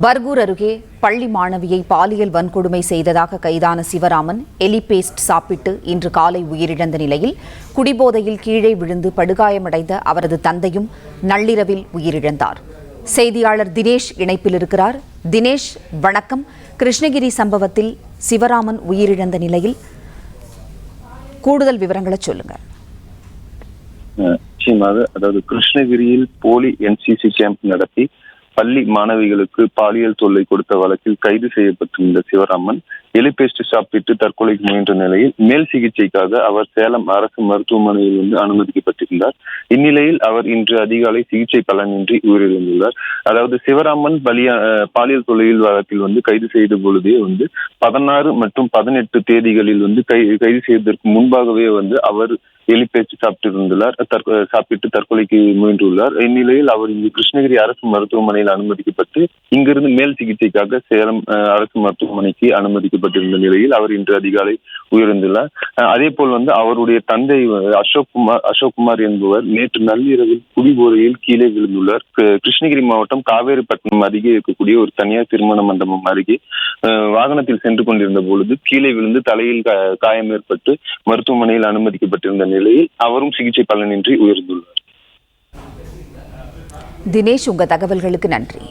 பர்கூர் அருகே பள்ளி மாணவியை பாலியல் வன்கொடுமை செய்ததாக கைதான சிவராமன் எலிபேஸ்ட் சாப்பிட்டு இன்று காலை உயிரிழந்த நிலையில் குடிபோதையில் கீழே விழுந்து படுகாயமடைந்த அவரது தந்தையும் நள்ளிரவில் உயிரிழந்தார். செய்தியாளர் தினேஷ் இணைப்பில் இருக்கிறார். தினேஷ், வணக்கம். கிருஷ்ணகிரி சம்பவத்தில் சிவராமன் உயிரிழந்த நிலையில் கூடுதல் விவரங்களை சொல்லுங்க. அதாவது கிருஷ்ணகிரியில் போலி என்சிசி கேம்ப் நடத்தி பள்ளி மாணவிகளுக்கு பாலியல் தொல்லை கொடுத்த வழக்கில் கைது செய்யப்பட்டிருந்த சிவராமன் எலிபேஸ்ட் சாப்பிட்டு தற்கொலைக்கு முயன்ற நிலையில் மேல் சிகிச்சைக்காக அவர் சேலம் அரசு மருத்துவமனையில் அனுமதிக்கப்பட்டிருந்தார். இந்நிலையில் அவர் இன்று அதிகாலை சிகிச்சை பலனின்றி உயிரிழந்துள்ளார். அதாவது சிவராமன் பாலியல் தொல்லையில் வழக்கில் கைது செய்த பொழுதே 16 மற்றும் 18 தேதிகளில் கைது செய்வதற்கு முன்பாகவே அவர் எலிபேஸ்ட் சாப்பிட்டு தற்கொலைக்கு முயன்றுள்ளார். இந்நிலையில் அவர் இங்கு கிருஷ்ணகிரி அரசு மருத்துவமனையில் அனுமதிக்கப்பட்டு இங்கிருந்து மேல் சிகிச்சைக்காக சேலம் அரசு மருத்துவமனைக்கு அனுமதிக்கப்பட்டிருந்த நிலையில் அவர் இன்று அதிகாலை உயிரிழந்துள்ளார். அதே போல் அவருடைய தந்தை அசோக்குமார் என்பவர் நேற்று நள்ளிரவில் குடிபோதையில் கீழே விழுந்துள்ளார். கிருஷ்ணகிரி மாவட்டம் காவேரிப்பட்டினம் அருகே இருக்கக்கூடிய ஒரு தனியார் திருமண மண்டபம் அருகே வாகனத்தில் சென்று கொண்டிருந்த பொழுது கீழே விழுந்து தலையில் காயம் ஏற்பட்டு மருத்துவமனையில் அனுமதிக்கப்பட்டிருந்த நிலையில் அவரும் சிகிச்சை பலனின்றி உயிர்ந்துள்ளார். தினேஷ், உங்க தகவல்களுக்கு நன்றி.